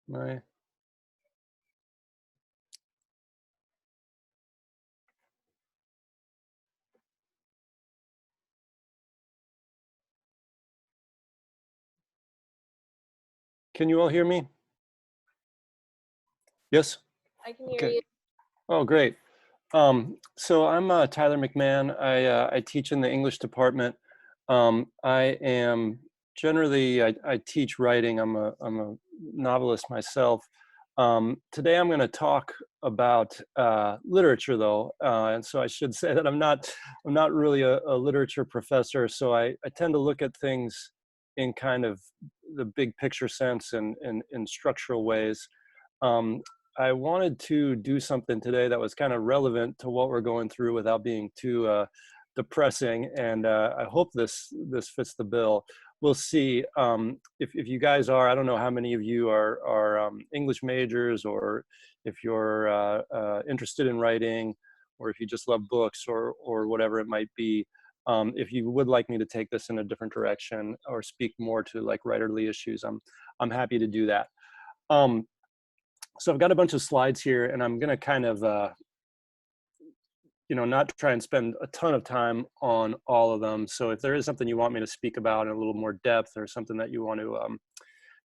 My Can you all hear me? Yes? I can hear Okay. you. Oh, great. So I'm Tyler McMahon. I teach in the English department. I am generally I teach writing. I'm a novelist myself. Today I'm going to talk about literature, though, and so I should say that I'm not really a literature professor. So I tend to look at things in kind of the big picture sense and in structural ways. Um, I wanted to do something today that was kind of relevant to what we're going through without being too depressing, and I hope this fits the bill. We'll see. If you guys are, I don't know how many of you are English majors, or if you're interested in writing, or if you just love books, or whatever it might be. If you would like me to take this in a different direction or speak more to like writerly issues, I'm happy to do that. Um, so I've got a bunch of slides here, and I'm going to kind of, not try and spend a ton of time on all of them. So if there is something you want me to speak about in a little more depth, or something that you want to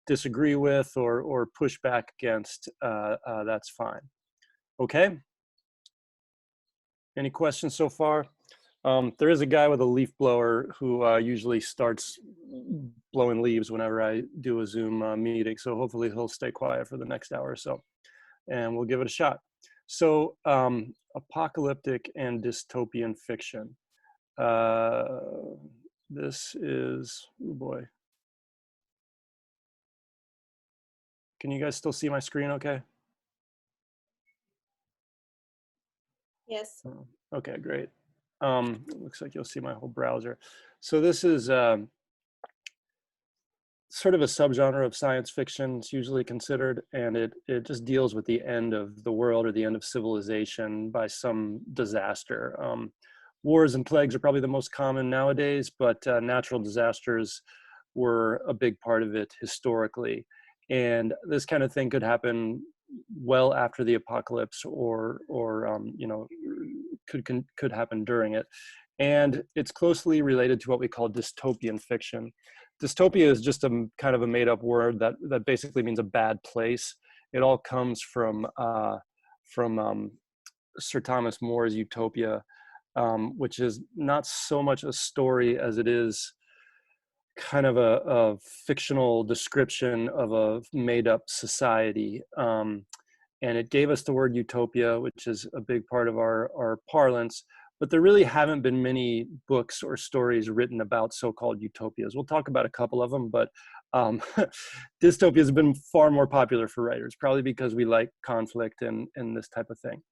disagree with or push back against, that's fine. Okay. Any questions so far? There is a guy with a leaf blower who usually starts blowing leaves whenever I do a Zoom meeting. So hopefully he'll stay quiet for the next hour or so, and we'll give it a shot. So apocalyptic and dystopian fiction. Uh, this is, oh boy. Can you guys still see my screen okay? Yes. Okay, great. Looks like you'll see my whole browser. So this is sort of a subgenre of science fiction. It's usually considered, and it just deals with the end of the world or the end of civilization by some disaster. Wars and plagues are probably the most common nowadays, but natural disasters were a big part of it historically. And this kind of thing could happen well after the apocalypse, or could happen during it. And it's closely related to what we call dystopian fiction. Dystopia is just a kind of a made-up word that basically means a bad place. It all comes from Sir Thomas More's Utopia, which is not so much a story as it is kind of a fictional description of a made-up society. And it gave us the word utopia, which is a big part of our parlance. But there really haven't been many books or stories written about so-called utopias. We'll talk about a couple of them, but dystopia has been far more popular for writers, probably because we like conflict and this type of thing.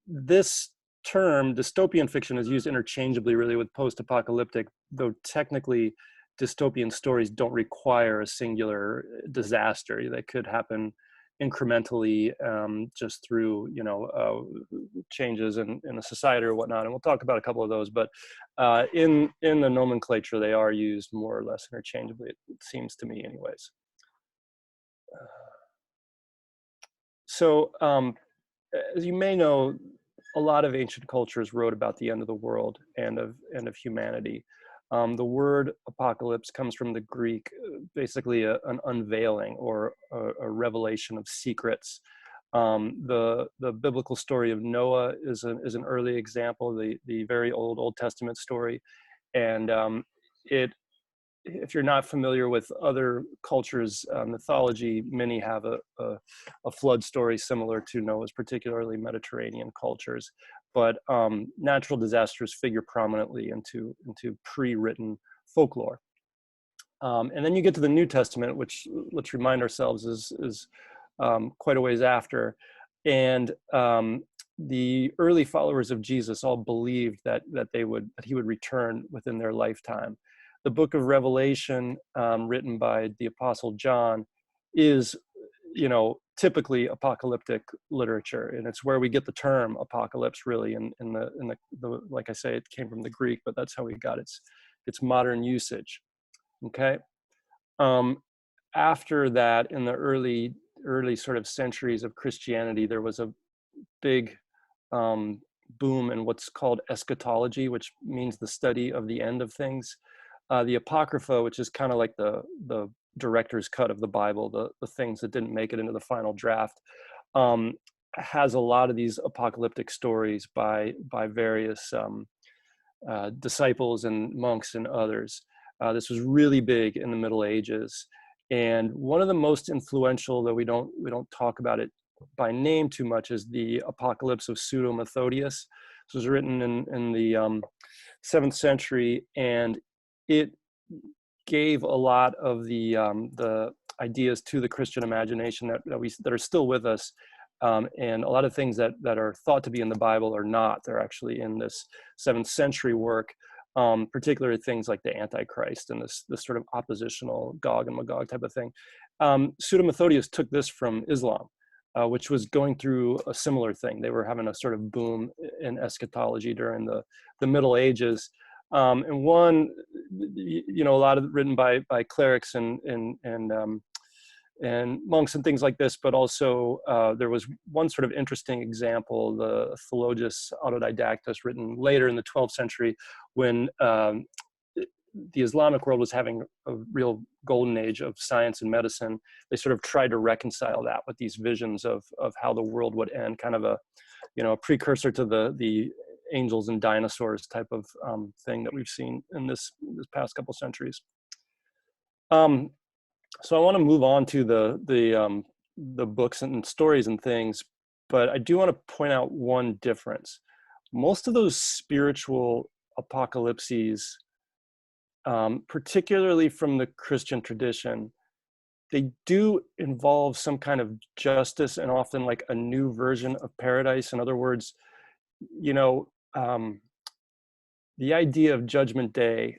This term, dystopian fiction, is used interchangeably really with post-apocalyptic, though technically dystopian stories don't require a singular disaster. They could happen incrementally, just through changes in a society or whatnot, and we'll talk about a couple of those. But in the nomenclature, they are used more or less interchangeably, it seems to me anyways. So as you may know, a lot of ancient cultures wrote about the end of the world and of humanity. The word apocalypse comes from the Greek, basically an unveiling or a revelation of secrets. The biblical story of Noah is an early example, the very Old Testament story, and it if you're not familiar with other cultures' mythology, many have a flood story similar to Noah's, particularly Mediterranean cultures. But natural disasters figure prominently into pre-written folklore. And then you get to the New Testament, which, let's remind ourselves, is quite a ways after. And the early followers of Jesus all believed that he would return within their lifetime. The book of Revelation, written by the Apostle John, is, typically apocalyptic literature, and it's where we get the term apocalypse, really. In the like I say, it came from the Greek, but that's how we got its modern usage. Okay. after that, in the early sort of centuries of Christianity, there was a big um, boom in what's called eschatology, which means the study of the end of things. The Apocrypha, which is kind of like the director's cut of the Bible, the things that didn't make it into the final draft, um, has a lot of these apocalyptic stories by various disciples and monks and others. This was really big in the Middle Ages, and one of the most influential, though we don't talk about it by name too much, is the Apocalypse of Pseudo Methodius. This was written in the 7th century, and it gave a lot of the ideas to the Christian imagination that are still with us, and a lot of things that are thought to be in the Bible are not. They're actually in this 7th century work, particularly things like the Antichrist and this sort of oppositional Gog and Magog type of thing. Pseudo Methodius took this from Islam, which was going through a similar thing. They were having a sort of boom in eschatology during the Middle Ages. And one, a lot of written by clerics and monks and things like this, but also there was one sort of interesting example, the Theologus Autodidactus, written later in the 12th century, when the Islamic world was having a real golden age of science and medicine. They sort of tried to reconcile that with these visions of how the world would end, kind of a precursor to the angels and dinosaurs type of thing that we've seen in this past couple centuries. So I want to move on to the books and stories and things, but I do want to point out one difference. Most of those spiritual apocalypses, particularly from the Christian tradition, they do involve some kind of justice and often like a new version of paradise. In other words, you know, the idea of Judgment Day,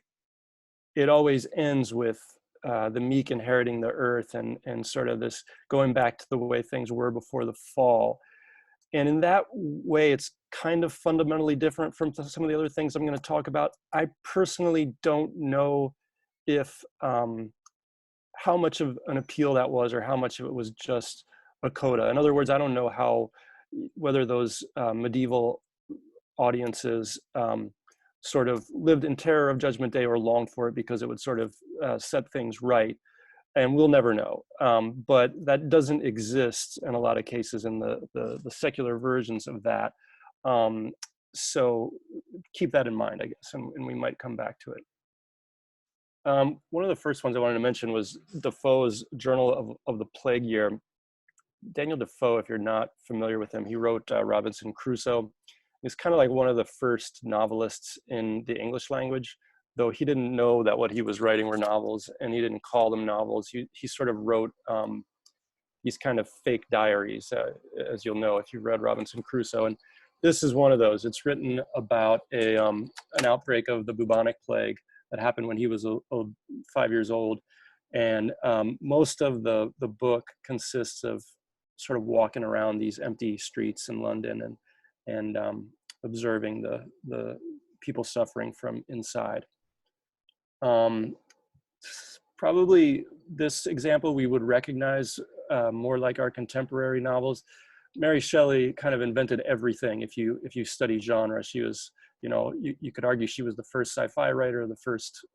it always ends with the meek inheriting the earth and sort of this going back to the way things were before the fall. And in that way, it's kind of fundamentally different from some of the other things I'm going to talk about. I personally don't know if how much of an appeal that was or how much of it was just a coda. In other words, I don't know whether those medieval audiences sort of lived in terror of Judgment Day or longed for it because it would sort of set things right. And we'll never know. But that doesn't exist in a lot of cases in the secular versions of that. So keep that in mind, I guess, and we might come back to it. One of the first ones I wanted to mention was Defoe's Journal of the Plague Year. Daniel Defoe, if you're not familiar with him, he wrote Robinson Crusoe. He's kind of like one of the first novelists in the English language, though he didn't know that what he was writing were novels, and he didn't call them novels. He sort of wrote these kind of fake diaries, as you'll know if you read Robinson Crusoe. And this is one of those. It's written about an outbreak of the bubonic plague that happened when he was 5 years old. And most of the book consists of sort of walking around these empty streets in London and observing the people suffering from inside. Probably this example we would recognize more like our contemporary novels. Mary Shelley kind of invented everything. If you study genre, she was, you could argue she was the first sci-fi writer, the first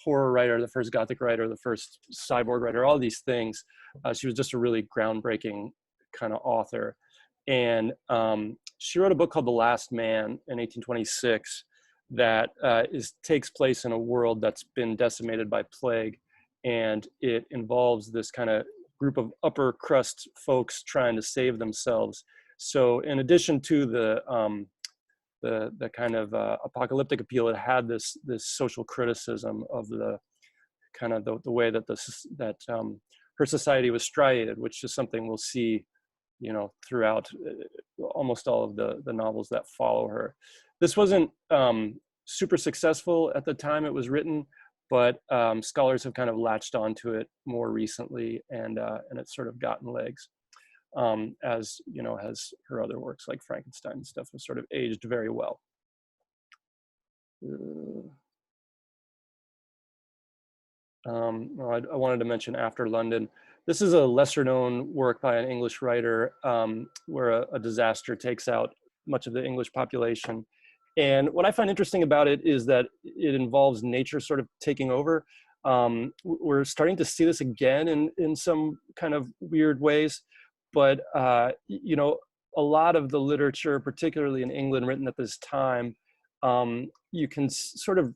horror writer, the first gothic writer, the first cyborg writer, all these things. She was just a really groundbreaking kind of author. And she wrote a book called The Last Man in 1826 that takes place in a world that's been decimated by plague. And it involves this kind of group of upper crust folks trying to save themselves. So in addition to the kind of apocalyptic appeal, it had this social criticism of the kind of the way that her society was striated, which is something we'll see, throughout almost all of the novels that follow her. This wasn't super successful at the time it was written, but scholars have kind of latched onto it more recently, and it's sort of gotten legs. As has her other works like Frankenstein and stuff has sort of aged very well. Well, I wanted to mention After London. This is a lesser known work by an English writer where a disaster takes out much of the English population. And what I find interesting about it is that it involves nature sort of taking over. We're starting to see this again in some kind of weird ways, but a lot of the literature, particularly in England, written at this time, you can sort of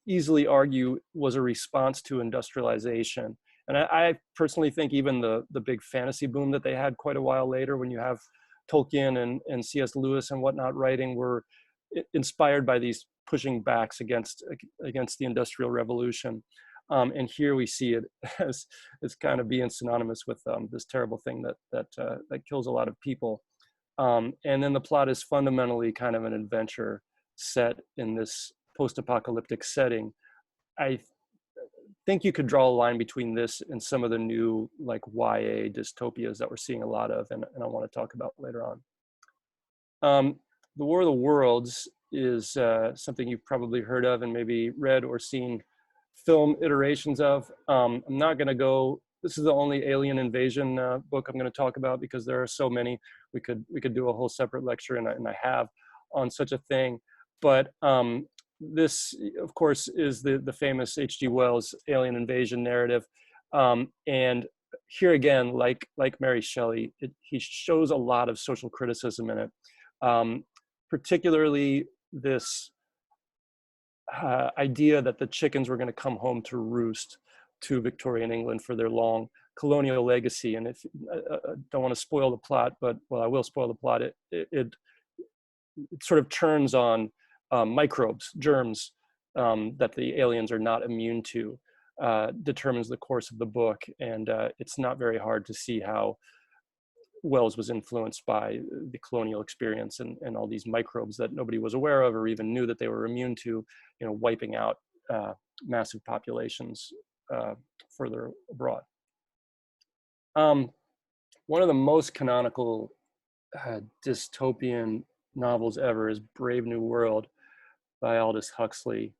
easily argue was a response to industrialization. And I personally think even the big fantasy boom that they had quite a while later, when you have Tolkien and C.S. Lewis and whatnot writing, were inspired by these pushing backs against the Industrial Revolution. And here we see it as kind of being synonymous with this terrible thing that kills a lot of people. And then the plot is fundamentally kind of an adventure set in this post-apocalyptic setting. I think you could draw a line between this and some of the new like YA dystopias that we're seeing a lot of, and I want to talk about later on. The War of the Worlds is something you've probably heard of and maybe read or seen film iterations of. I'm not going to go. This is the only alien invasion book I'm going to talk about because there are so many. We could do a whole separate lecture, and I have on such a thing. But this, of course, is the famous H.G. Wells alien invasion narrative. And here again, like Mary Shelley, he shows a lot of social criticism in it, particularly this idea that the chickens were going to come home to roost to Victorian England for their long colonial legacy. And if I don't want to spoil the plot, but well, I will spoil the plot. It sort of turns on microbes, germs that the aliens are not immune to, determines the course of the book. And it's not very hard to see how Wells was influenced by the colonial experience and all these microbes that nobody was aware of or even knew that they were immune to, wiping out massive populations further abroad. One of the most canonical dystopian novels ever is Brave New World by Aldous Huxley.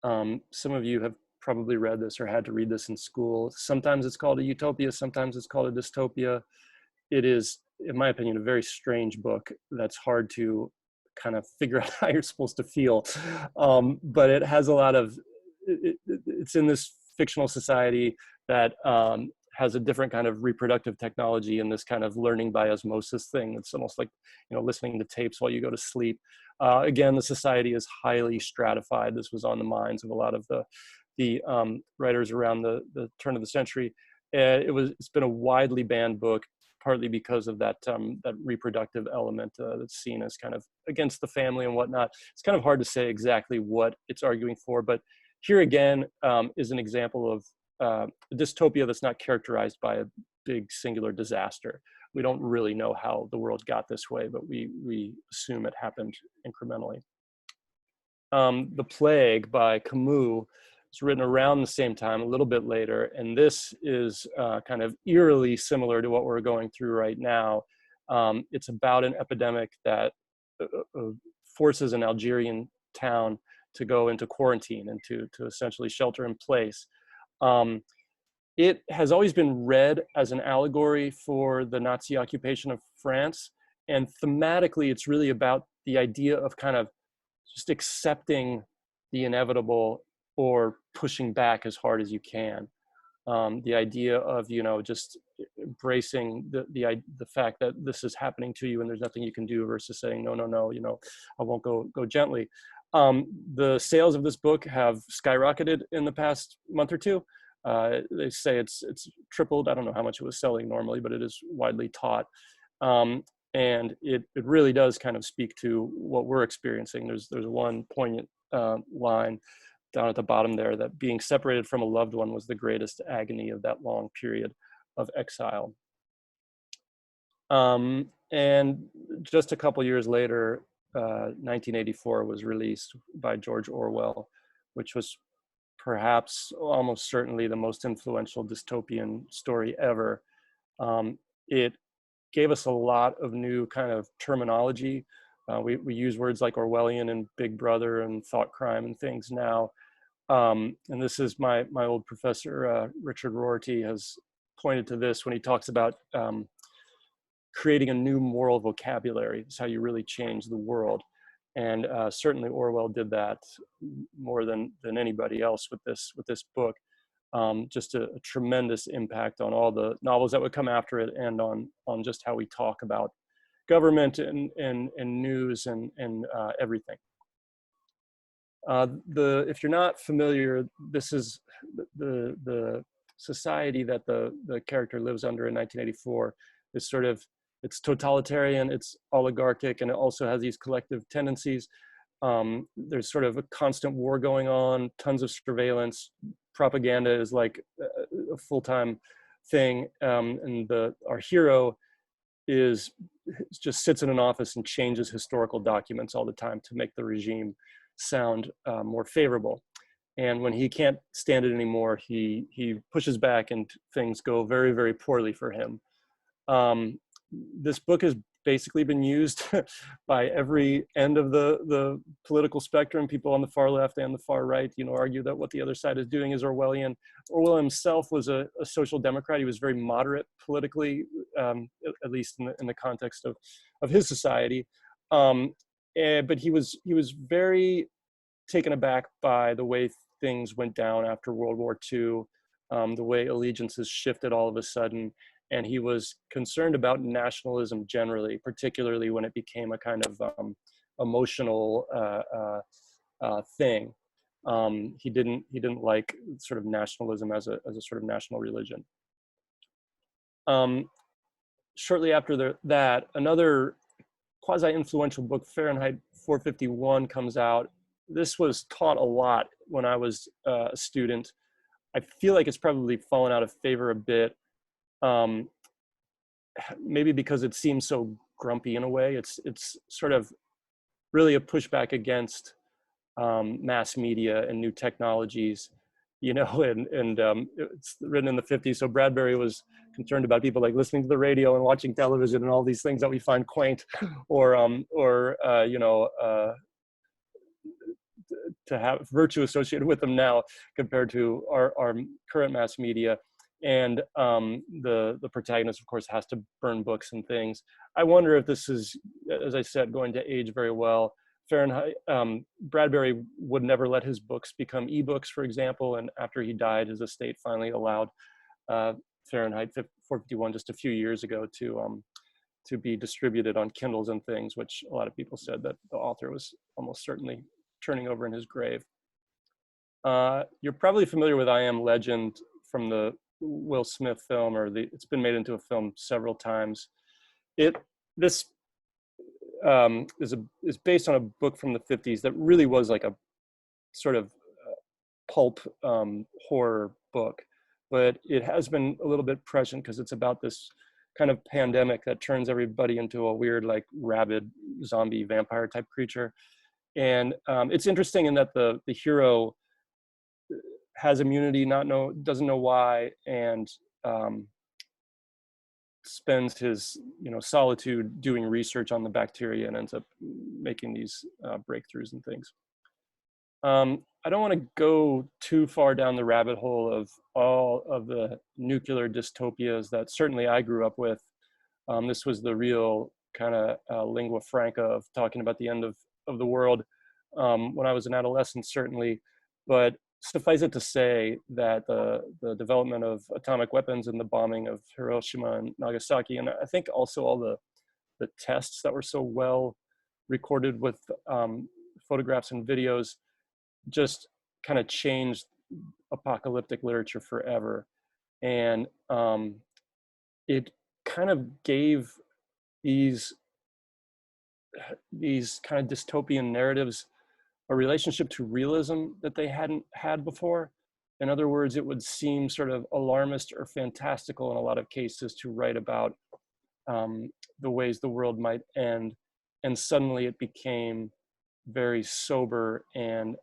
Some of you have probably read this or had to read this in school. Sometimes it's called a utopia, sometimes it's called a dystopia. It is, in my opinion, a very strange book that's hard to kind of figure out how you're supposed to feel. But it has a lot of, it's in this fictional society that has a different kind of reproductive technology and this kind of learning by osmosis thing. It's almost like, listening to tapes while you go to sleep. Again, the society is highly stratified. This was on the minds of a lot of the writers around the turn of the century. It's been a widely banned book, partly because of that reproductive element that's seen as kind of against the family and whatnot. It's kind of hard to say exactly what it's arguing for, but here again is an example of a dystopia that's not characterized by a big singular disaster. We don't really know how the world got this way, but we assume it happened incrementally. The Plague by Camus was written around the same time, a little bit later, and this is kind of eerily similar to what we're going through right now. It's about an epidemic that forces an Algerian town to go into quarantine and to essentially shelter in place. It has always been read as an allegory for the Nazi occupation of France, and thematically it's really about the idea of kind of just accepting the inevitable or pushing back as hard as you can. The idea of, just embracing the fact that this is happening to you and there's nothing you can do versus saying, no, I won't go gently. The sales of this book have skyrocketed in the past month or two. They say it's tripled. I don't know how much it was selling normally, but it is widely taught. And it really does kind of speak to what we're experiencing. There's one poignant line down at the bottom there, that being separated from a loved one was the greatest agony of that long period of exile. And just a couple years later, 1984 was released by George Orwell, which was perhaps almost certainly the most influential dystopian story ever. It gave us a lot of new kind of terminology. We use words like Orwellian and Big Brother and thought crime and things now. and this is my old professor, Richard Rorty, has pointed to this when he talks about creating a new moral vocabulary. It's how you really change the world. And certainly Orwell did that more than anybody else with this book. Just a tremendous impact on all the novels that would come after it, and on just how we talk about government and news and everything. If you're not familiar, this is the society that the character lives under in 1984 is sort of, it's totalitarian, it's oligarchic, and it also has these collective tendencies. There's sort of a constant war going on, tons of surveillance, propaganda is like a full-time thing, and our hero just sits in an office and changes historical documents all the time to make the regime sound more favorable. And when he can't stand it anymore, he pushes back and things go very, very poorly for him. This book has basically been used by every end of the political spectrum. People on the far left and the far right, argue that what the other side is doing is Orwellian. Orwell himself was a social democrat. He was very moderate politically, at least in the context of his society. But he was very taken aback by the way things went down after World War II, the way allegiances shifted all of a sudden. And he was concerned about nationalism generally, particularly when it became a kind of emotional thing. He didn't like sort of nationalism as a sort of national religion. Shortly after that, another quasi-influential book, Fahrenheit 451, comes out. This was taught a lot when I was a student. I feel like it's probably fallen out of favor a bit. Maybe because it seems so grumpy in a way. It's sort of really a pushback against mass media and new technologies, and it's written in the 50s. So Bradbury was concerned about people like listening to the radio and watching television and all these things that we find quaint, or to have virtue associated with them now compared to our current mass media. And the protagonist, of course, has to burn books and things. I wonder if this is, as I said, going to age very well. Fahrenheit, Bradbury would never let his books become ebooks, for example, and after he died, his estate finally allowed Fahrenheit 451 just a few years ago to be distributed on Kindles and things, which a lot of people said that the author was almost certainly turning over in his grave. You're probably familiar with I Am Legend from the Will Smith film, it's been made into a film several times. This is based on a book from the 50s that really was like a sort of pulp horror book, but it has been a little bit prescient because it's about this kind of pandemic that turns everybody into a weird, like, rabid zombie vampire type creature. And it's interesting in that the hero has immunity, doesn't know why, and spends his solitude doing research on the bacteria and ends up making these breakthroughs and things. I don't want to go too far down the rabbit hole of all of the nuclear dystopias that certainly I grew up with. This was the real kind of lingua franca of talking about the end of the world when I was an adolescent, certainly. But suffice it to say that the development of atomic weapons and the bombing of Hiroshima and Nagasaki, and I think also all the tests that were so well recorded with photographs and videos, just kind of changed apocalyptic literature forever. And it kind of gave these kind of dystopian narratives a relationship to realism that they hadn't had before. In other words, it would seem sort of alarmist or fantastical in a lot of cases to write about the ways the world might end. And suddenly it became very sober, and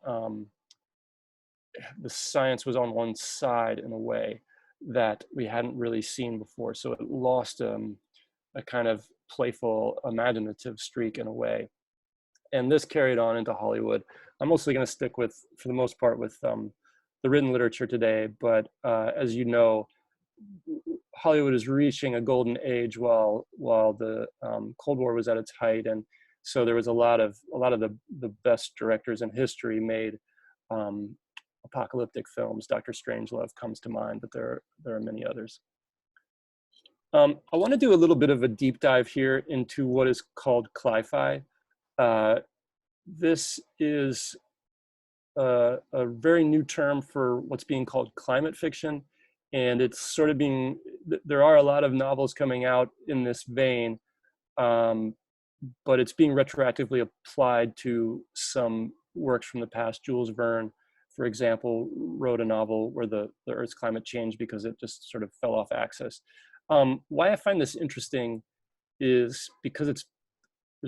the science was on one side in a way that we hadn't really seen before. So it lost a kind of playful, imaginative streak in a way. And this carried on into Hollywood. I'm mostly going to stick with, for the most part, with the written literature today. But as you know, Hollywood is reaching a golden age while the Cold War was at its height, and so there was a lot of the best directors in history made um, apocalyptic films. Dr. Strangelove comes to mind, but there are many others. I want to do a little bit of a deep dive here into what is called cli-fi. This is a very new term for what's being called climate fiction. And it's sort of being, there are a lot of novels coming out in this vein, but it's being retroactively applied to some works from the past. Jules Verne, for example, wrote a novel where the Earth's climate changed because it just sort of fell off axis. Why I find this interesting is because there's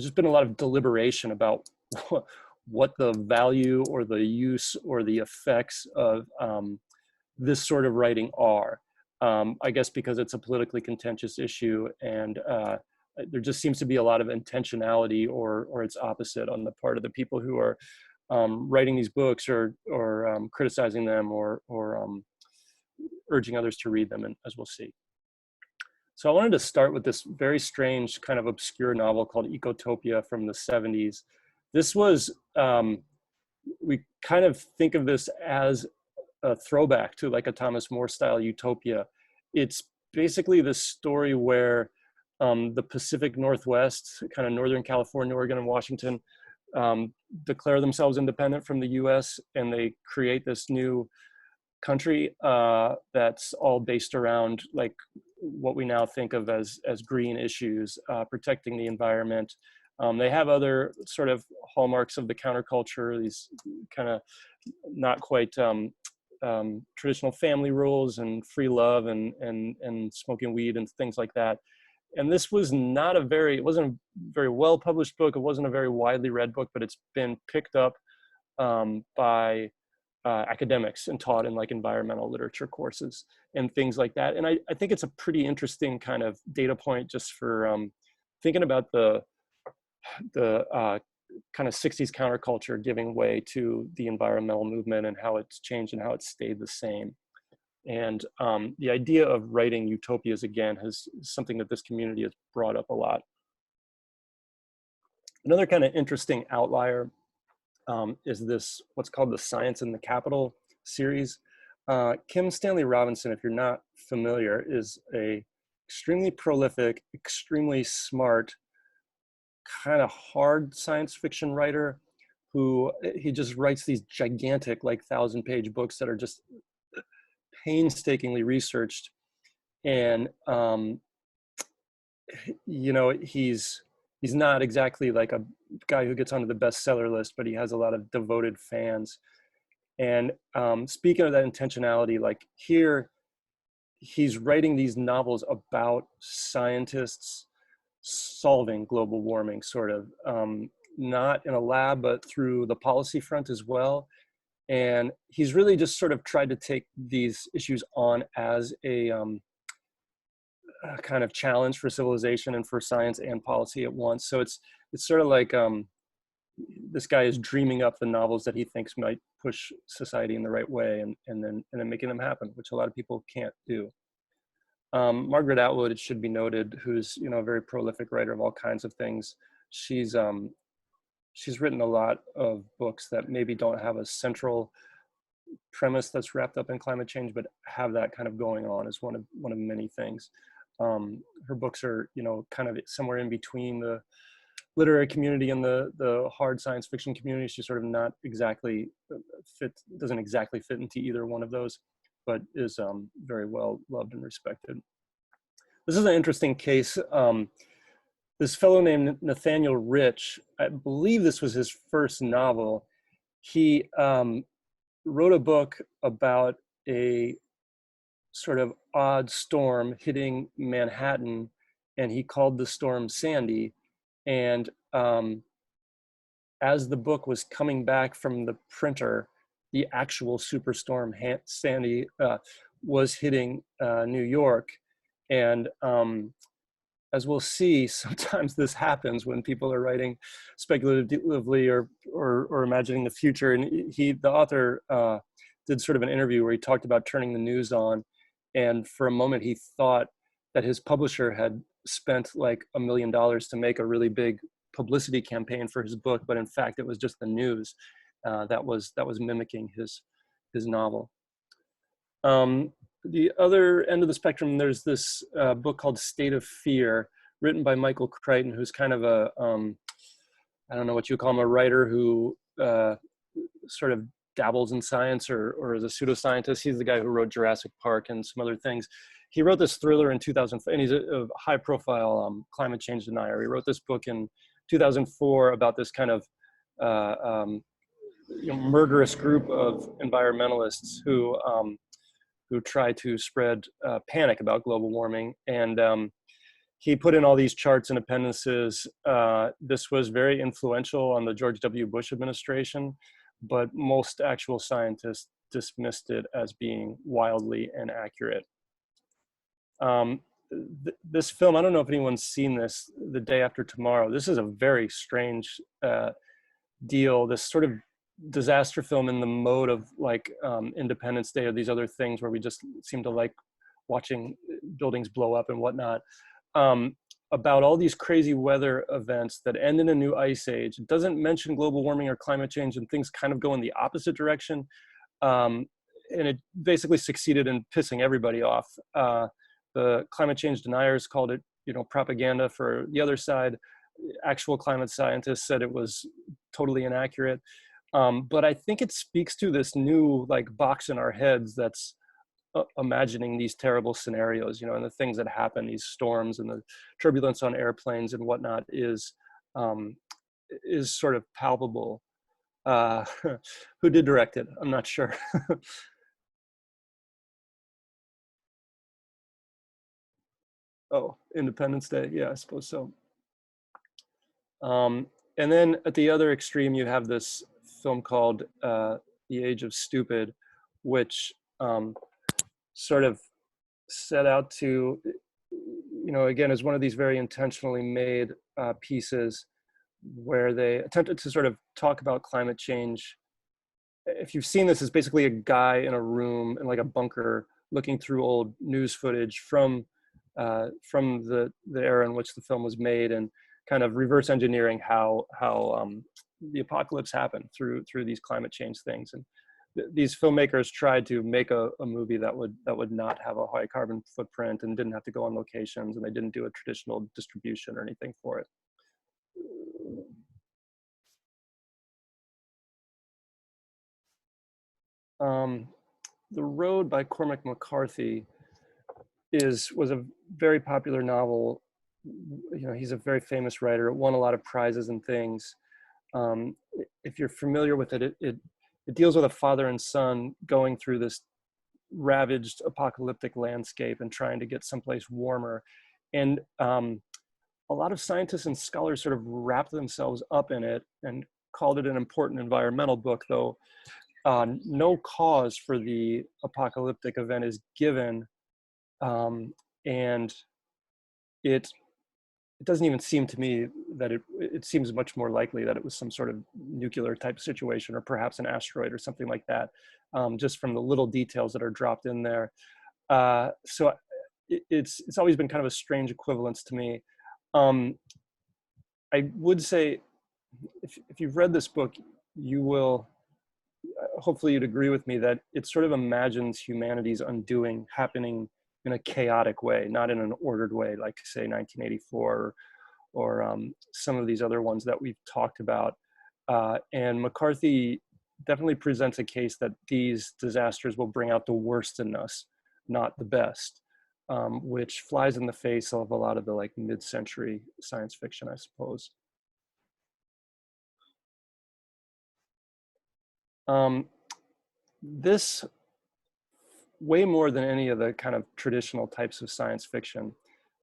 just been a lot of deliberation about what the value or the use or the effects of this sort of writing are. I guess because it's a politically contentious issue, and there just seems to be a lot of intentionality or its opposite on the part of the people who are writing these books or criticizing them or urging others to read them, and as we'll see. So I wanted to start with this very strange kind of obscure novel called Ecotopia from the 70s. This was, we kind of think of this as a throwback to like a Thomas More style utopia. It's basically the story where the Pacific Northwest, kind of Northern California, Oregon, and Washington declare themselves independent from the US, and they create this new country that's all based around like what we now think of as green issues, protecting the environment. They have other sort of hallmarks of the counterculture, these kind of not quite traditional family rules and free love and smoking weed and things like that. And this was not a very, it wasn't a very well published book. It wasn't a very widely read book, but it's been picked up by academics and taught in like environmental literature courses and things like that. And I think it's a pretty interesting kind of data point just for thinking about the kind of 60s counterculture giving way to the environmental movement and how it's changed and how it's stayed the same. And the idea of writing utopias again is something that this community has brought up a lot. Another kind of interesting outlier is this, what's called the Science in the Capital series. Kim Stanley Robinson, if you're not familiar, is a extremely prolific, extremely smart, kind of hard science fiction writer who he just writes these gigantic, like 1,000-page books that are just painstakingly researched. And you know, he's not exactly like a guy who gets onto the bestseller list, but he has a lot of devoted fans. And speaking of that intentionality, like here, he's writing these novels about scientists solving global warming, sort of, not in a lab, but through the policy front as well. And he's really just sort of tried to take these issues on as a kind of challenge for civilization and for science and policy at once. So it's sort of like this guy is dreaming up the novels that he thinks might push society in the right way, and then making them happen, which a lot of people can't do. Margaret Atwood, it should be noted, who's, you know, a very prolific writer of all kinds of things. She's written a lot of books that maybe don't have a central premise that's wrapped up in climate change, but have that kind of going on as one of many things. Her books are, you know, kind of somewhere in between the literary community and the hard science fiction community. She's sort of not exactly doesn't exactly fit into either one of those, but is very well loved and respected. This is an interesting case. This fellow named Nathaniel Rich, I believe this was his first novel. He wrote a book about a sort of odd storm hitting Manhattan, and he called the storm Sandy. And as the book was coming back from the printer, the actual superstorm Sandy was hitting New York. And as we'll see, sometimes this happens when people are writing speculatively or imagining the future. And the author, did sort of an interview where he talked about turning the news on, and for a moment he thought that his publisher had spent like $1 million to make a really big publicity campaign for his book, but in fact it was just the news that was mimicking his novel. The other end of the spectrum, there's this book called State of Fear, written by Michael Crichton, who's kind of a I don't know what you call him, a writer who sort of dabbles in science or is a pseudoscientist. He's the guy who wrote Jurassic Park and some other things. He wrote this thriller in 2005, and he's a high-profile climate change denier. He wrote this book in 2004 about this kind of murderous group of environmentalists who try to spread panic about global warming. And he put in all these charts and appendices. This was very influential on the George W. Bush administration, but most actual scientists dismissed it as being wildly inaccurate. This film, I don't know if anyone's seen this, The Day After Tomorrow. This is a very strange deal, this sort of disaster film in the mode of like Independence Day or these other things where we just seem to like watching buildings blow up and whatnot, about all these crazy weather events that end in a new ice age. It doesn't mention global warming or climate change, and things kind of go in the opposite direction. And it basically succeeded in pissing everybody off. The climate change deniers called it, propaganda for the other side. Actual climate scientists said it was totally inaccurate. But I think it speaks to this new like box in our heads that's imagining these terrible scenarios, and the things that happen, these storms and the turbulence on airplanes and whatnot is sort of palpable. Who did direct it? I'm not sure. Oh, Independence Day. Yeah, I suppose so. And then at the other extreme, you have this film called The Age of Stupid, which sort of set out to, again, as one of these very intentionally made pieces where they attempted to sort of talk about climate change. If you've seen this, it's basically a guy in a room in like a bunker looking through old news footage from the era in which the film was made, and kind of reverse engineering how the apocalypse happened through these climate change things. And these filmmakers tried to make a movie that would not have a high carbon footprint and didn't have to go on locations, and they didn't do a traditional distribution or anything for it. The Road by Cormac McCarthy was a very popular novel. He's a very famous writer. It won a lot of prizes and things. If you're familiar with it, it deals with a father and son going through this ravaged apocalyptic landscape and trying to get someplace warmer. And a lot of scientists and scholars sort of wrapped themselves up in it and called it an important environmental book, though no cause for the apocalyptic event is given. And it doesn't even seem to me that it seems much more likely that it was some sort of nuclear type situation, or perhaps an asteroid or something like that, just from the little details that are dropped in there. So it's always been kind of a strange equivalence to me. I would say if you've read this book, you will, hopefully you'd agree with me that it sort of imagines humanity's undoing happening in a chaotic way, not in an ordered way, like say 1984 or some of these other ones that we've talked about. And McCarthy definitely presents a case that these disasters will bring out the worst in us, not the best, which flies in the face of a lot of the like mid-century science fiction, I suppose. This, way more than any of the kind of traditional types of science fiction,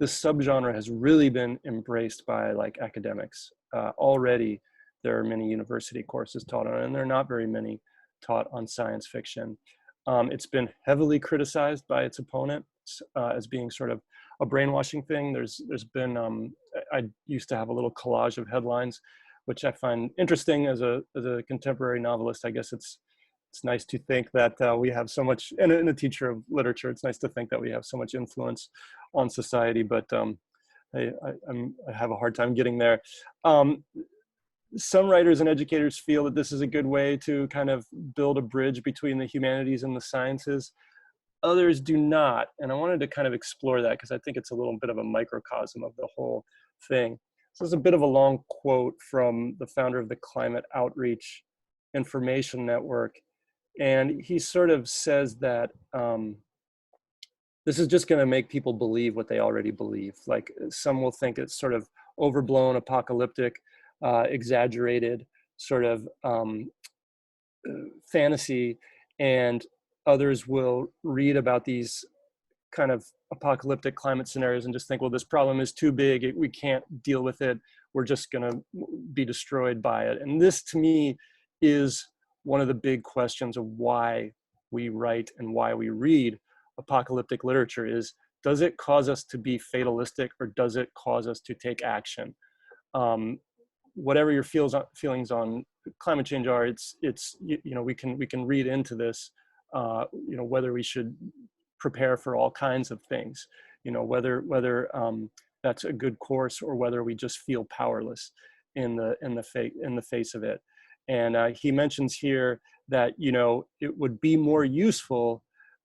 this subgenre has really been embraced by like academics. Already there are many university courses taught on it, and there are not very many taught on science fiction. It's been heavily criticized by its opponent. as being sort of a brainwashing thing. There's been I used to have a little collage of headlines, which I find interesting as a contemporary novelist. I guess it's nice to think that we have so much, and a teacher of literature, it's nice to think that we have so much influence on society. But I have a hard time getting there. Some writers and educators feel that this is a good way to kind of build a bridge between the humanities and the sciences. Others do not. And I wanted to kind of explore that because I think it's a little bit of a microcosm of the whole thing. So this is a bit of a long quote from the founder of the Climate Outreach Information Network. And he sort of says that this is just going to make people believe what they already believe. Like, some will think it's sort of overblown, apocalyptic, exaggerated sort of fantasy, and others will read about these kind of apocalyptic climate scenarios and just think, well, this problem is too big, we can't deal with it, we're just going to be destroyed by it. And this, to me, is one of the big questions of why we write and why we read apocalyptic literature. Is, does it cause us to be fatalistic, or does it cause us to take action? Whatever your feelings on climate change are, it's we can read into this, whether we should prepare for all kinds of things, whether that's a good course, or whether we just feel powerless in the face of it. And he mentions here that it would be more useful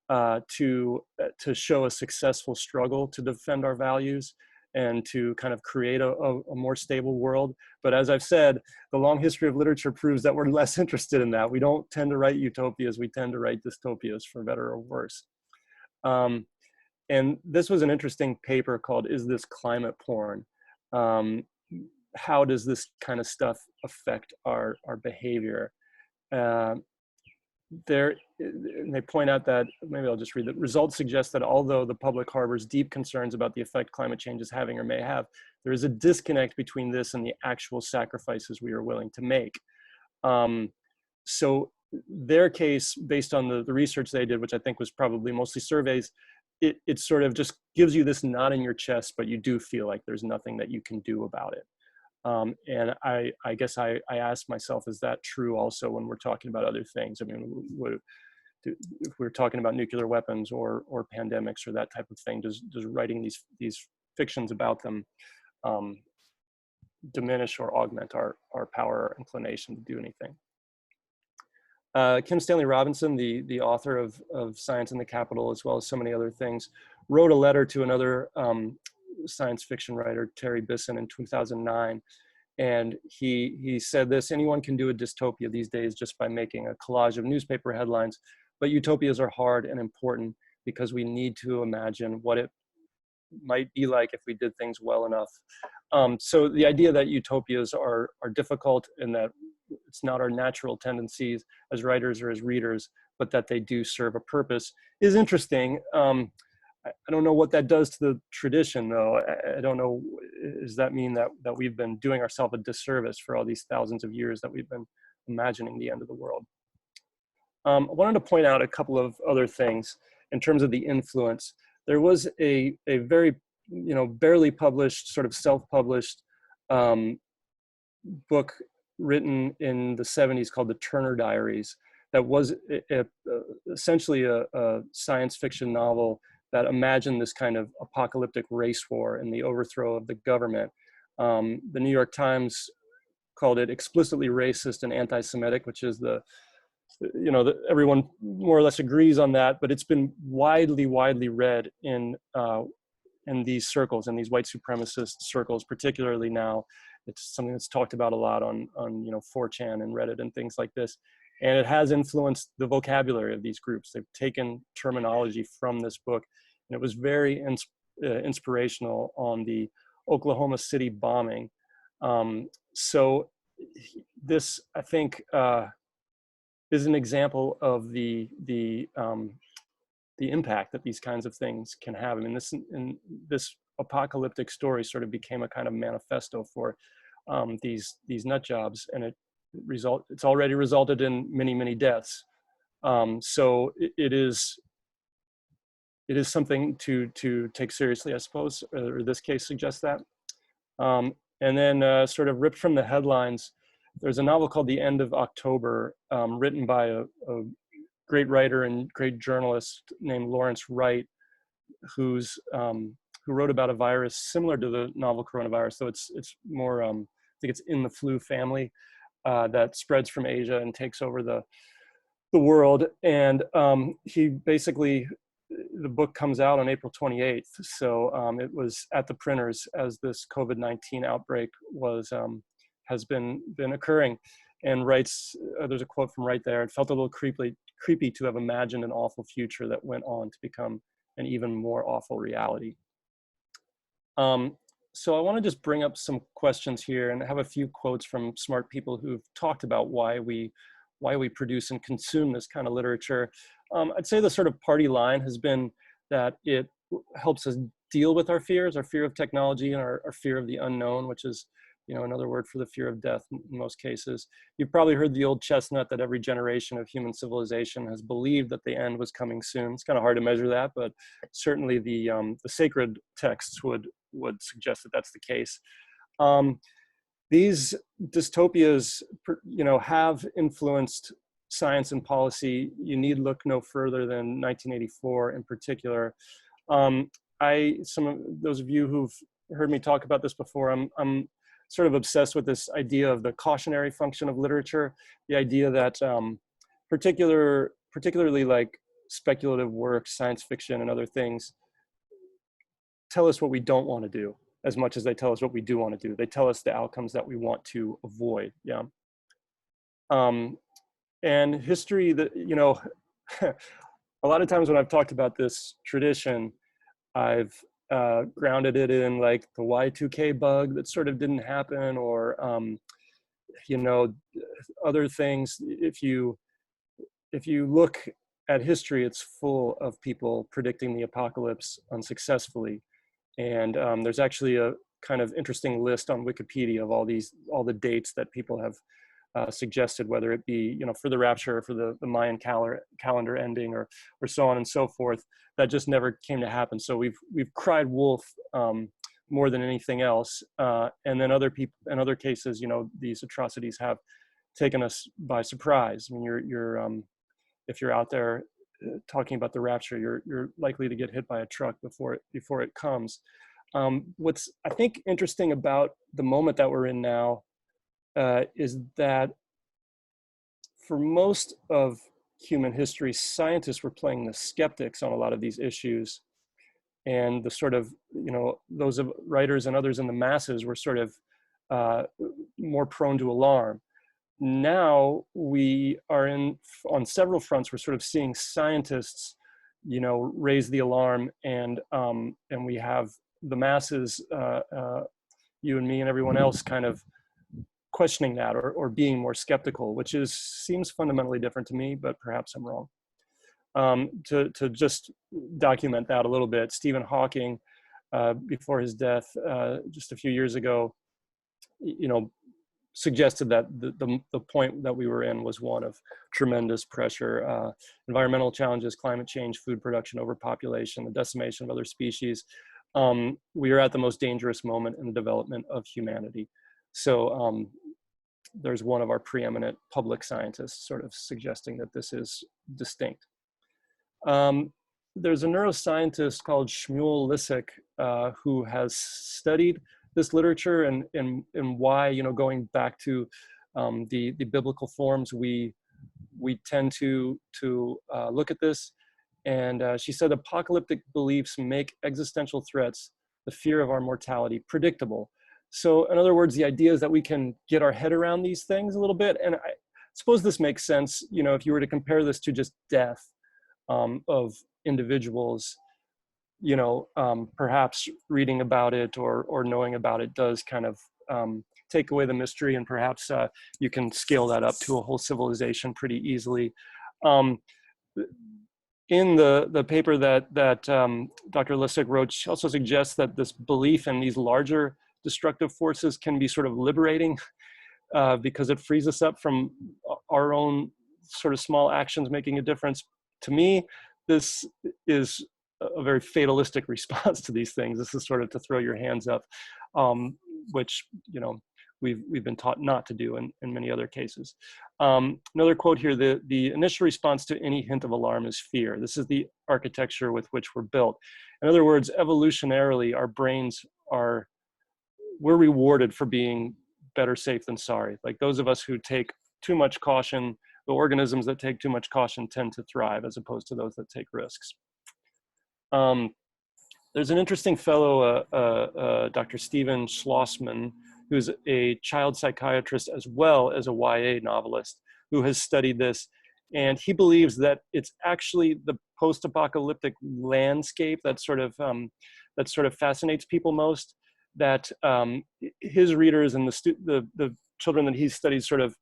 to show a successful struggle to defend our values and to kind of create a more stable world. But as I've said, the long history of literature proves that we're less interested in that. We don't tend to write utopias, we tend to write dystopias, for better or worse. And this was an interesting paper called "Is This Climate Porn?" How does this kind of stuff affect our behavior? They point out that, maybe I'll just read it. Results suggest that although the public harbors deep concerns about the effect climate change is having or may have, there is a disconnect between this and the actual sacrifices we are willing to make. So their case, based on the research they did, which I think was probably mostly surveys, it sort of just gives you this knot in your chest, but you do feel like there's nothing that you can do about it. And I guess I asked myself, is that true also when we're talking about other things? I mean, if we're talking about nuclear weapons or pandemics or that type of thing, does writing these fictions about them diminish or augment our power or inclination to do anything? Kim Stanley Robinson, the author of Science in the Capital, as well as so many other things, wrote a letter to another science fiction writer, Terry Bisson, in 2009. And he said this: anyone can do a dystopia these days just by making a collage of newspaper headlines, but utopias are hard and important because we need to imagine what it might be like if we did things well enough. So the idea that utopias are difficult and that it's not our natural tendencies as writers or as readers, but that they do serve a purpose is interesting. I don't know what that does to the tradition, though. I don't know, does that mean that we've been doing ourselves a disservice for all these thousands of years that we've been imagining the end of the world? I wanted to point out a couple of other things in terms of the influence. There was a very, barely published, sort of self-published book written in the 70s called The Turner Diaries, that was essentially a science fiction novel that imagined this kind of apocalyptic race war and the overthrow of the government. The New York Times called it explicitly racist and anti-Semitic, which is everyone more or less agrees on that, but it's been widely read in these circles, in these white supremacist circles, particularly now. It's something that's talked about a lot on 4chan and Reddit and things like this. And it has influenced the vocabulary of these groups. They've taken terminology from this book, and it was very inspirational on the Oklahoma City bombing. So this, I think, is an example of the impact that these kinds of things can have. I mean, this apocalyptic story sort of became a kind of manifesto for these nut jobs, and it's already resulted in many deaths. So it is it is something to take seriously, I suppose, or this case suggests that. And then sort of ripped from the headlines, there's a novel called The End of October, written by a great writer and great journalist named Lawrence Wright, who wrote about a virus similar to the novel coronavirus, though it's more, I think it's in the flu family, that spreads from Asia and takes over the world. And he basically, the book comes out on April 28th. So it was at the printers as this COVID-19 outbreak has been occurring. And writes, there's a quote from right there, "It felt a little creepy to have imagined an awful future that went on to become an even more awful reality." So I want to just bring up some questions here and have a few quotes from smart people who've talked about why we produce and consume this kind of literature. I'd say the sort of party line has been that it helps us deal with our fears, our fear of technology and our fear of the unknown, which is, another word for the fear of death in most cases. You've probably heard the old chestnut that every generation of human civilization has believed that the end was coming soon. It's kind of hard to measure that, but certainly the sacred texts would suggest that that's the case. These dystopias, have influenced science and policy. You need look no further than 1984 in particular. Some of those of you who've heard me talk about this before, I'm sort of obsessed with this idea of the cautionary function of literature, the idea that particularly like speculative works, science fiction and other things, tell us what we don't want to do as much as they tell us what we do want to do. They tell us the outcomes that we want to avoid. Yeah. And history, that, a lot of times when I've talked about this tradition, I've grounded it in like the Y2K bug that sort of didn't happen, or other things. If you look at history, it's full of people predicting the apocalypse unsuccessfully. And there's actually a kind of interesting list on Wikipedia of all the dates that people have suggested, whether it be, for the rapture or for the Mayan calendar ending, or so on and so forth, that just never came to happen. So we've cried wolf more than anything else. And then in other cases, these atrocities have taken us by surprise. I mean, if you're out there talking about the rapture, you're likely to get hit by a truck before it comes. What's, I think, interesting about the moment that we're in now is that for most of human history, scientists were playing the skeptics on a lot of these issues, and the sort of, those of writers and others in the masses were sort of more prone to alarm. Now we are on several fronts, we're sort of seeing scientists, raise the alarm, and we have the masses, you and me and everyone else, kind of questioning that or being more skeptical, which seems fundamentally different to me, but perhaps I'm wrong. To just document that a little bit, Stephen Hawking, before his death just a few years ago, suggested that the point that we were in was one of tremendous pressure, environmental challenges, climate change, food production, overpopulation, the decimation of other species. We are at the most dangerous moment in the development of humanity. So there's one of our preeminent public scientists sort of suggesting that this is distinct. There's a neuroscientist called Shmuel Lissick who has studied this literature and why, going back to the biblical forms, we tend to look at this. And she said apocalyptic beliefs make existential threats, the fear of our mortality, predictable. So in other words, the idea is that we can get our head around these things a little bit. And I suppose this makes sense, if you were to compare this to just death of individuals, perhaps reading about it or knowing about it does kind of take away the mystery, and perhaps you can scale that up to a whole civilization pretty easily. In the paper that Dr. Lissick wrote, she also suggests that this belief in these larger destructive forces can be sort of liberating because it frees us up from our own sort of small actions making a difference. To me, this is a very fatalistic response to these things. This is sort of to throw your hands up, which, we've been taught not to do in many other cases. Another quote here: the initial response to any hint of alarm is fear. This is the architecture with which we're built. In other words, evolutionarily, our brains we're rewarded for being better safe than sorry. Like those of us who take too much caution, the organisms that take too much caution tend to thrive as opposed to those that take risks. There's an interesting fellow, Dr. Stephen Schlossman, who's a child psychiatrist as well as a YA novelist, who has studied this. And he believes that it's actually the post-apocalyptic landscape that sort of fascinates people most. That his readers and the children that he studies sort of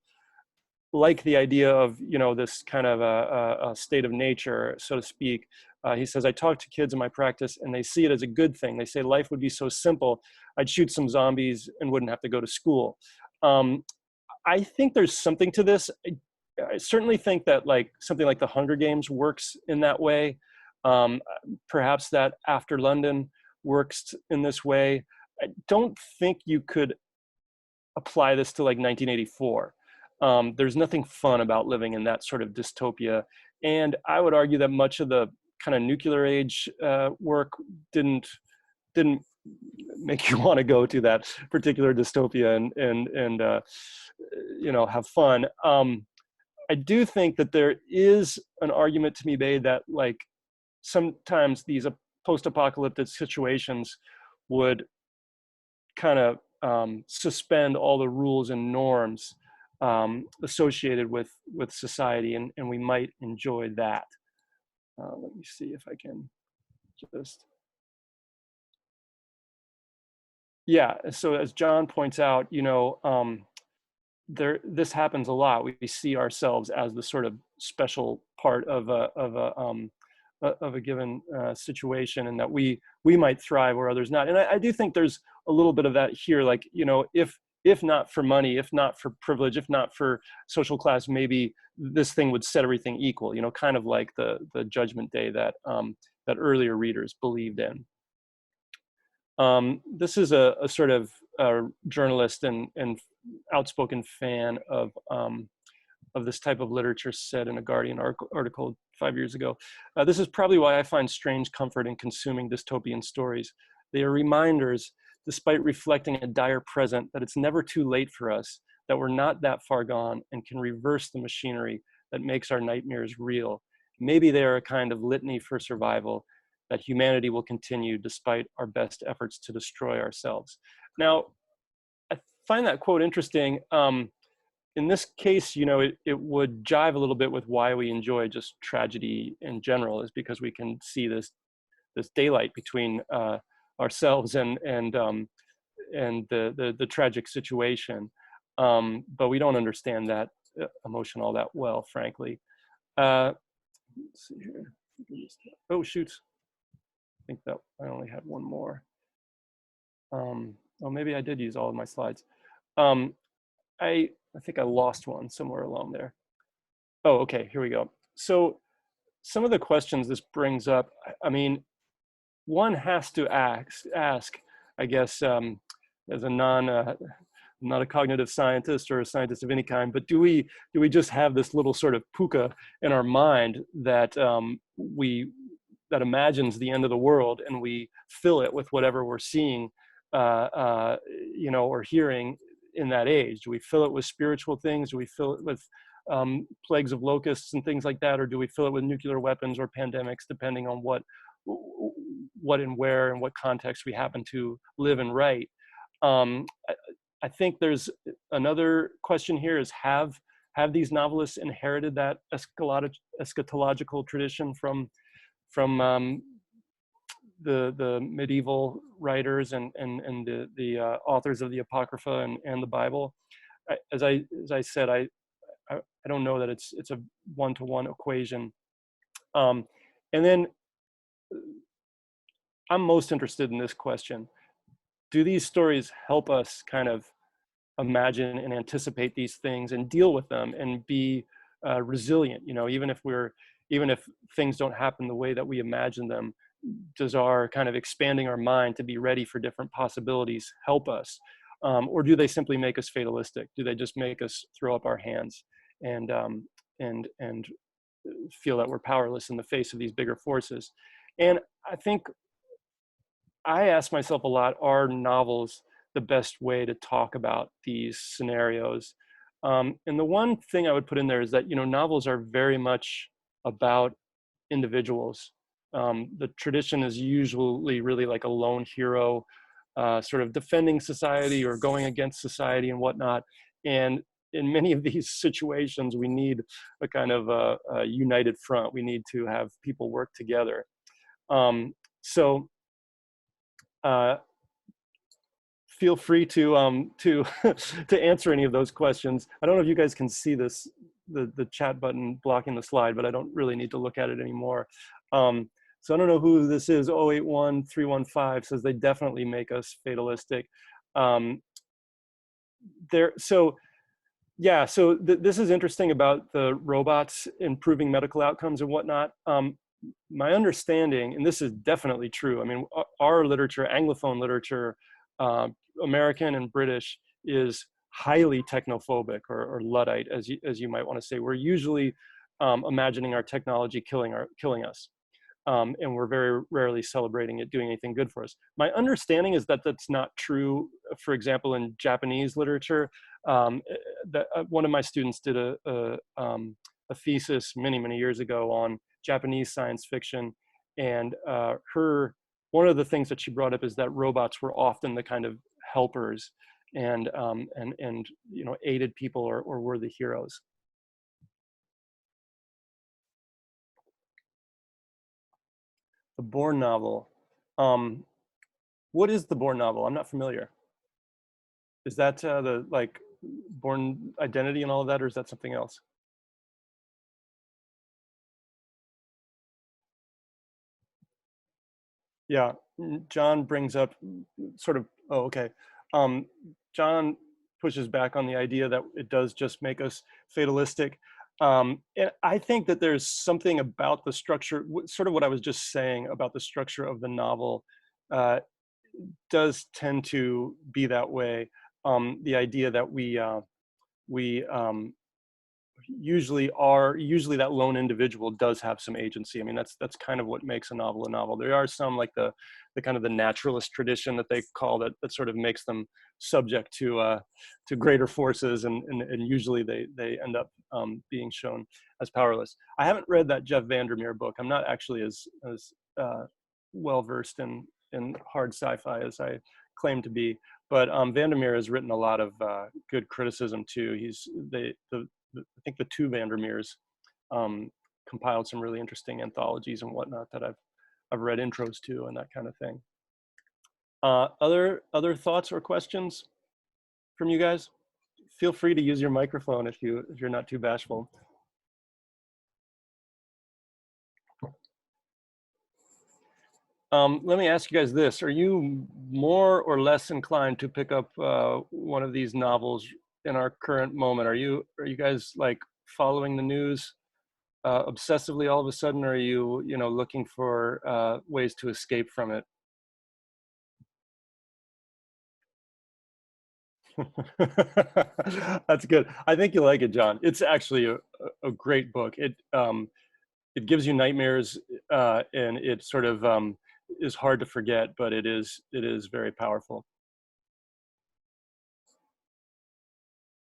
like the idea of, this kind of a state of nature, so to speak. He says, I talk to kids in my practice and they see it as a good thing. They say life would be so simple. I'd shoot some zombies and wouldn't have to go to school. I think there's something to this. I certainly think that something like the Hunger Games works in that way. Perhaps that After London works in this way. I don't think you could apply this to 1984. There's nothing fun about living in that sort of dystopia. And I would argue that much of the kind of nuclear age work didn't make you want to go to that particular dystopia and have fun. I do think that there is an argument to be made that sometimes these post-apocalyptic situations would kind of suspend all the rules and norms associated with society, and we might enjoy that. Let me see if I can just, yeah. So as John points out, this happens a lot. We see ourselves as the sort of special part of a given situation, and that we might thrive where others not. And I do think there's a little bit of that here. If not for money, if not for privilege, if not for social class, maybe this thing would set everything equal, kind of like the judgment day that earlier readers believed in. This is a sort of journalist and outspoken fan of this type of literature, said in a Guardian article 5 years ago. This is probably why I find strange comfort in consuming dystopian stories. They are reminders, despite reflecting a dire present, that it's never too late for us, that we're not that far gone and can reverse the machinery that makes our nightmares real. Maybe they are a kind of litany for survival, that humanity will continue despite our best efforts to destroy ourselves. Now, I find that quote interesting. In this case, it would jive a little bit with why we enjoy just tragedy in general, is because we can see this daylight between ourselves and the tragic situation, but we don't understand that emotion all that well, frankly. Let's see here. Oh shoot! I think that I only had one more. Oh, maybe I did use all of my slides. I think I lost one somewhere along there. Oh, okay, here we go. So some of the questions this brings up, I mean, one has to ask, I guess, as a not a cognitive scientist or a scientist of any kind, but do we just have this little sort of puka in our mind that that imagines the end of the world, and we fill it with whatever we're seeing, or hearing in that age? Do we fill it with spiritual things? Do we fill it with plagues of locusts and things like that, or do we fill it with nuclear weapons or pandemics, depending on what and where and what context we happen to live and write? I think there's another question here: is have these novelists inherited that eschatological tradition from the medieval writers and the authors of the Apocrypha and the Bible? As I said, I don't know that it's a one-to-one equation. And then I'm most interested in this question: do these stories help us kind of imagine and anticipate these things and deal with them and be resilient? Even if things don't happen the way that we imagine them, does our kind of expanding our mind to be ready for different possibilities help us? Or do they simply make us fatalistic? Do they just make us throw up our hands and and feel that we're powerless in the face of these bigger forces? And I think I ask myself a lot, are novels the best way to talk about these scenarios? And the one thing I would put in there is that, novels are very much about individuals. The tradition is usually really like a lone hero, sort of defending society or going against society and whatnot. And in many of these situations, we need a kind of a united front. We need to have people work together. So uh, feel free to to answer any of those questions. I don't know if you guys can see this, the chat button blocking the slide, but I don't really need to look at it anymore. So I don't know who this is. 081315 says they definitely make us fatalistic. So yeah, so this is interesting about the robots improving medical outcomes and whatnot. My understanding, and this is definitely true, I mean, our literature, Anglophone literature, American and British, is highly technophobic or Luddite, as you might want to say. We're usually imagining our technology killing us. And we're very rarely celebrating it doing anything good for us. My understanding is that that's not true. For example, in Japanese literature, one of my students did a thesis many years ago on Japanese science fiction, and one of the things that she brought up is that robots were often the kind of helpers and aided people or were the heroes. The Bourne novel. What is the Bourne novel? I'm not familiar. Is that the like Bourne Identity and all of that, or is that something else? Yeah, John brings up sort of, oh, okay. John pushes back on the idea that it does just make us fatalistic. And I think that there's something about the structure, sort of what I was just saying about the structure of the novel, does tend to be that way. The idea that we usually that lone individual does have some agency. I mean, that's kind of what makes a novel a novel. There are some, like the kind of the naturalist tradition that they call that sort of makes them subject to greater forces, and usually they end up being shown as powerless. I haven't read that Jeff Vandermeer book. I'm not actually as well versed in hard sci-fi as I claim to be, but Vandermeer has written a lot of good criticism too. I think the two Vandermeers compiled some really interesting anthologies and whatnot that I've read intros to and that kind of thing. Other thoughts or questions from you guys? Feel free to use your microphone if you're not too bashful. Let me ask you guys this: are you more or less inclined to pick up one of these novels in our current moment? Are you guys like following the news obsessively all of a sudden, or are you looking for ways to escape from it? That's good. I think you like it, John. It's actually a great book. It gives you nightmares, and it sort of is hard to forget, but it is very powerful.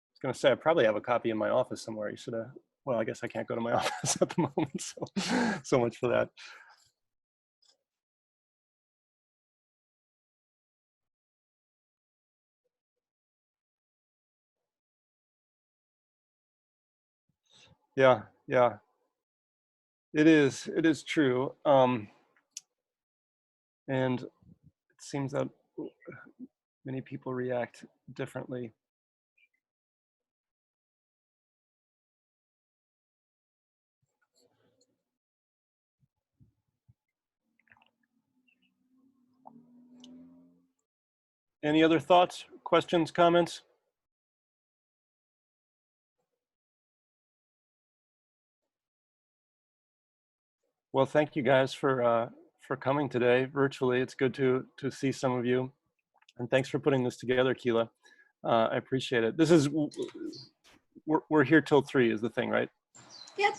I was gonna say I probably have a copy in my office somewhere. You should have. Well, I guess I can't go to my office at the moment, so much for that. Yeah, yeah. It is. It is true. And it seems that many people react differently. Any other thoughts, questions, comments? Well, thank you guys for for coming today virtually. It's good to see some of you, and thanks for putting this together, Keela. I appreciate it. This is we're here till 3 is the thing, right? Yep.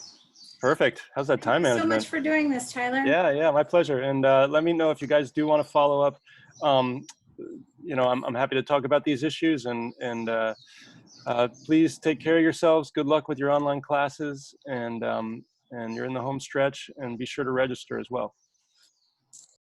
Perfect. How's that time Thank you so management? much for doing this, Tyler. Yeah, my pleasure. And let me know if you guys do want to follow up. I'm happy to talk about these issues, and please take care of yourselves. Good luck with your online classes, and you're in the home stretch, and be sure to register as well.